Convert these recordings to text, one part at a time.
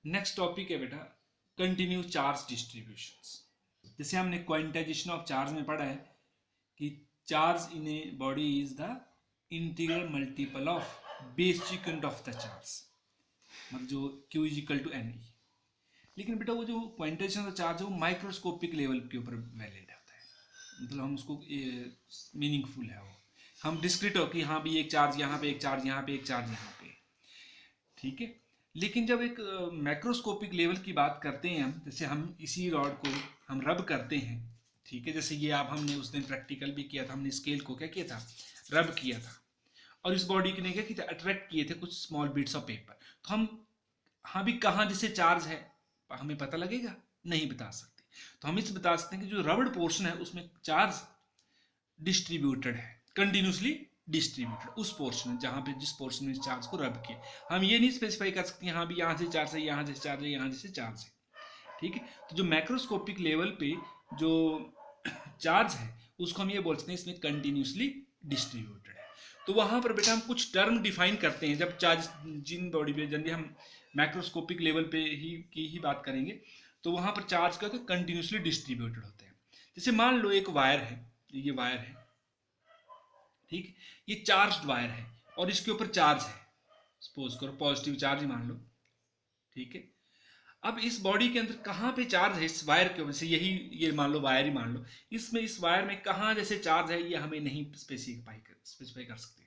Next topic है बेटा continue charge distributions. जैसे हमने क्वांटाइजेशन ऑफ चार्ज में पढ़ा है कि charge in a body is the integral multiple of base second of the charge, मतलब जो Q is equal to n. लेकिन बेटा वो जो क्वांटाइजेशन ऑफ चार्ज है वो माइक्रोस्कोपिक लेवल के ऊपर वैलिड होता है, मतलब हम उसको मीनिंगफुल है वो। हम डिस्क्रीट हो कि हाँ भी एक चार्ज यहाँ पे, एक चार्ज यहाँ पे, एक चार्ज यहाँ पे, ठीक है। लेकिन जब एक मैक्रोस्कोपिक लेवल की बात करते हैं हम, जैसे हम इसी रॉड को हम रब करते हैं, ठीक है। जैसे ये आप हमने उस दिन प्रैक्टिकल भी किया था, हमने स्केल को क्या किया था, रब किया था, और इस बॉडी ने क्या किया था, अट्रैक्ट किए थे कुछ स्मॉल बिट्स ऑफ पेपर। तो हम हाँ भी कहाँ जैसे चार्ज है हमें पता लगेगा, नहीं बता सकते। तो हम इस बता सकते हैं कि जो रबड़ पोर्शन है उसमें चार्ज डिस्ट्रीब्यूटेड है, कंटिन्यूसली डिस्ट्रीब्यूटेड उस पोर्शन जहाँ पे जिस पोर्शन में चार्ज को रब किया। हम ये नहीं स्पेसिफाई कर सकते हाँ भी यहाँ से चार्ज है, यहाँ से चार्ज है, यहाँ से चार्ज है, ठीक है। तो जो मैक्रोस्कोपिक लेवल पे जो चार्ज है उसको हम ये बोल सकते हैं इसमें कंटिन्यूसली डिस्ट्रीब्यूटेड है। तो वहाँ पर बेटा हम कुछ टर्म डिफाइन करते हैं जब चार्ज जिन बॉडी पे जनरली हम मैक्रोस्कोपिक लेवल पे ही बात करेंगे, तो वहाँ पर चार्ज का कंटिन्यूसली डिस्ट्रीब्यूटेड होते हैं। जैसे मान लो एक वायर है, ये वायर है, ठीक, ये चार्ज्ड वायर है और इसके ऊपर चार्ज है, सपोज करो पॉजिटिव चार्ज ही मान लो, ठीक है। अब इस बॉडी के अंदर कहाँ पे चार्ज है इस वायर के ऊपर, जैसे यही ये मान लो वायर ही मान लो, इसमें इस वायर में कहाँ जैसे चार्ज है ये हमें नहीं स्पेसिफाई कर सकते।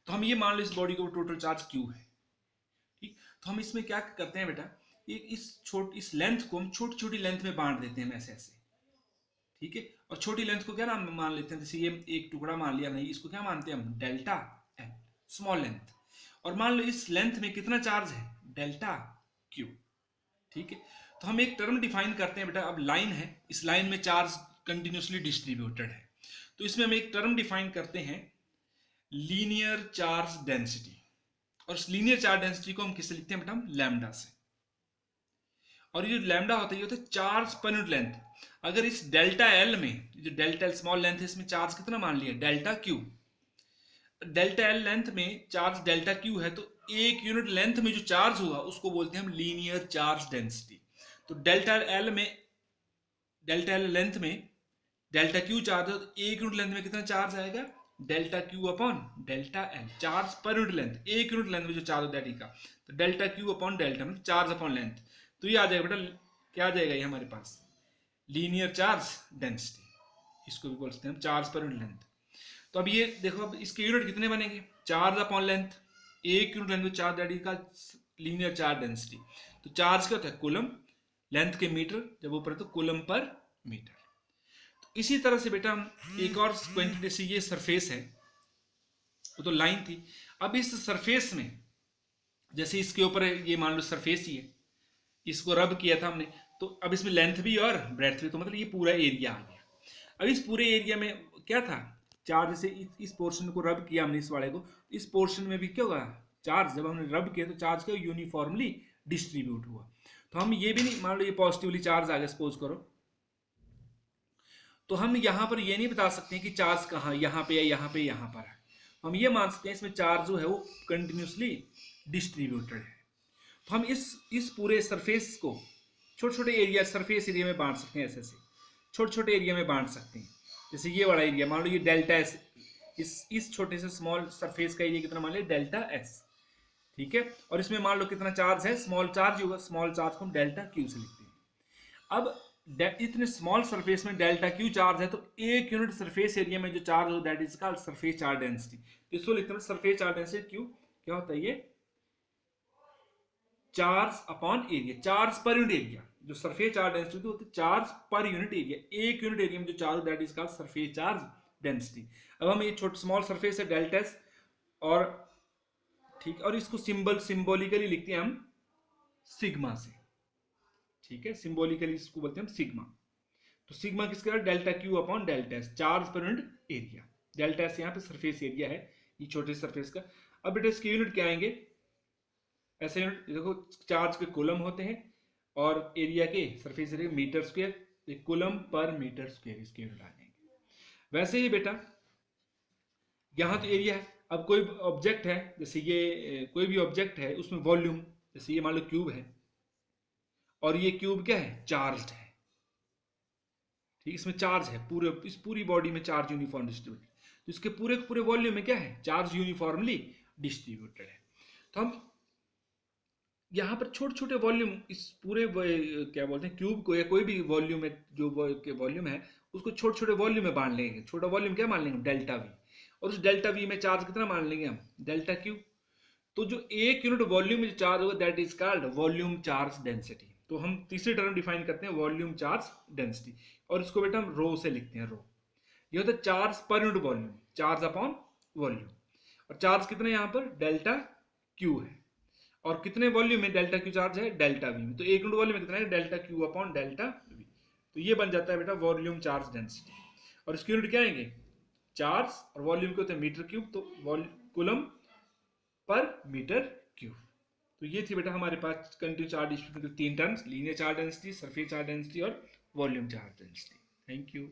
तो हम ये मान लो इस बॉडी के ऊपर टोटल चार्ज Q है, ठीक। तो हम इसमें क्या करते हैं बेटा, इस लेंथ को हम छोटी छोटी लेंथ में बांट देते हैं ऐसे ऐसे, ठीक है। और छोटी लेंथ को क्या नाम मान लेते हैं, जैसे ये एक टुकड़ा मान लिया नहीं, इसको क्या मानते हैं हम, डेल्टा एल, स्मॉल लेंथ। और मान लो इस लेंथ में कितना चार्ज है, डेल्टा क्यू, ठीक है। तो हम एक टर्म डिफाइन करते हैं बेटा, अब लाइन है, इस लाइन में चार्ज कंटिन्यूसली डिस्ट्रीब्यूटेड है, तो इसमें हम एक टर्म डिफाइन करते हैं लीनियर चार्ज डेंसिटी। और इस लीनियर चार्ज डेंसिटी को हम किससे लिखते हैं बेटा, हम लैम्डा से। और ये जो लैम्डा होता है ये होता है चार्ज पर यूनिट लेंथ। अगर इस डेल्टा एल में, जो डेल्टा एल स्मॉल लेंथ है, इसमें चार्ज कितना मान लिया, delta Q. Delta L length में चार्ज डेल्टा क्यू है, तो एक यूनिट लेंथ में जो चार्ज हुआ उसको बोलते हैं हम लीनियर चार्ज डेंसिटी। तो डेल्टा एल लेंथ में डेल्टा क्यू चार्ज है, तो एक यूनिट लेंथ में कितना चार्ज आएगा, delta Q upon delta L, charge per unit length, एक यूनिट लेंथ में जो चार्ज होता है का, तो डेल्टा क्यू अपॉन डेल्टा मतलब चार्ज अपॉन लेंथ। तो ये आ जाएगा बेटा, क्या आ जाएगा ये हमारे पास, लीनियर चार्ज डेंसिटी, इसको भी बोल सकते हैं हम चार्ज पर यूनिट लेंथ। तो अब ये देखो, अब इसके यूनिट कितने बनेंगे, चार्ज अपॉन लेंथ, एक यूनिट लेंथ में charge, that is called linear charge density. तो चार्ज क्या होता है, कूलम, लेंथ के मीटर, जब ऊपर है तो कूलम पर मीटर। तो इसी तरह से बेटा हम एक और क्वांटिटी से, ये सरफेस है, वो तो लाइन थी। अब इस सरफेस में जैसे इसके ऊपर ये मान लो सरफेस ही है, इसको रब किया था हमने, तो अब इसमें लेंथ भी और ब्रेड्थ भी, तो मतलब ये पूरा एरिया आ गया। अब इस पूरे एरिया में क्या था, चार्ज से इस पोर्शन को रब किया हमने, इस वाले को, इस पोर्शन में भी क्या होगा, चार्ज जब हमने रब किया तो चार्ज क्या यूनिफॉर्मली डिस्ट्रीब्यूट हुआ। तो हम ये भी नहीं, मान लो ये पॉजिटिवली चार्ज आ गया सपोज करो, तो हम यहाँ पर ये नहीं बता सकते हैं कि चार्ज कहाँ, यहाँ पे है, यहाँ पे, यहाँ पर है। हम ये मान सकते हैं इसमें चार्ज जो है वो कंटिन्यूसली डिस्ट्रीब्यूटेड है। तो हम इस पूरे सरफेस को छोटे छोटे एरिया, सरफेस एरिया में बांट सकते हैं, ऐसे ऐसे छोटे छोटे एरिया में बांट सकते हैं। जैसे ये बड़ा एरिया मान लो ये डेल्टा एस, इस छोटे से स्मॉल सरफेस का एरिया कितना मान लिया, डेल्टा एस, ठीक है। और इसमें मान लो कितना चार्ज है, स्मॉल चार्ज होगा, स्मॉल चार्ज को हम डेल्टा क्यू से लिखते हैं। अब इतने स्मॉल सरफेस में डेल्टा क्यू चार्ज है, तो एक यूनिट सरफेस एरिया में जो चार्ज हो that is called surface charge density. इसको लिखते हैं सरफेस चार्ज डेंसिटी क्यू, क्या होता है ये, charge upon area, charge per unit area. जो सरफेस चार्ज डेंसिटी होती है चार्ज पर यूनिट एरिया, एक यूनिट एरिया में जो charge that is called surface charge density. अब हम ये छोटा स्मॉल सरफेस है डेल्टा एस, और ठीक, और इसको सिंबॉलिकली लिखते हैं हम सिग्मा से, ठीक है, सिंबॉलिकली इसको बोलते हैं हम सिग्मा। तो सिग्मा किसका, delta Q upon delta S, charge per unit area. Delta S यहाँ पे सरफेस एरिया है, ये छोटे सरफेस का। अब बेटा इसके यूनिट क्या आएंगे, ऐसे यूनिट देखो, चार्ज के कूलम होते हैं और एरिया के surface area metre square, coulomb पर मीटर स्क्वायर इसके यूनिट आ जाएंगे। वैसे ही बेटा यहाँ तो एरिया है, अब कोई ऑब्जेक्ट है, जैसे ये कोई भी ऑब्जेक्ट है उसमें वॉल्यूम, जैसे ये मान लो क्यूब है, और ये क्यूब क्या है, चार्ज्ड है। ठीक, इसमें चार्ज है, पूरे इस पूरी बॉडी में चार्ज यूनिफॉर्म डिस्ट्रीब्यूटेड, तो इसके पूरे पूरे वॉल्यूम में क्या है, चार्ज यूनिफॉर्मली डिस्ट्रीब्यूटेड है। तो हम यहाँ पर छोटे छोटे वॉल्यूम इस पूरे क्या बोलते हैं क्यूब को, या कोई भी वॉल्यूम है जो वॉल्यूम है उसको छोटे छोटे वॉल्यूम में बांट लेंगे। छोटा वॉल्यूम क्या मान लेंगे, डेल्टा वी, और उस डेल्टा वी में चार्ज कितना मान लेंगे हम, डेल्टा क्यू। तो जो एक यूनिट वॉल्यूम में चार्ज होगा that is called volume charge density. तो हम तीसरी टर्म डिफाइन करते हैं वॉल्यूम चार्ज डेंसिटी, और इसको बेटा हम रो से लिखते हैं, रो। ये होता है charge per unit volume, charge upon volume. और चार्ज कितना यहाँ पर, डेल्टा क्यू है, और कितने वॉल्यूम में डेल्टा क्यू चार्ज है, डेल्टा वी में। तो एक यूनिट वॉल्यूम में कितना है, delta Q upon delta we. तो ये बन जाता है बेटा वॉल्यूम चार्ज डेंसिटी। और इसकी यूनिट क्या आएंगे, चार्ज, और वॉल्यूम के होते हैं मीटर क्यूब, तो कूलम पर मीटर क्यूब। तो ये थी बेटा हमारे पास कंटिन्यू चार्ज डिस्ट्रीब्यूशन के तीन terms, linear charge density, surface charge density और volume charge density. Thank you.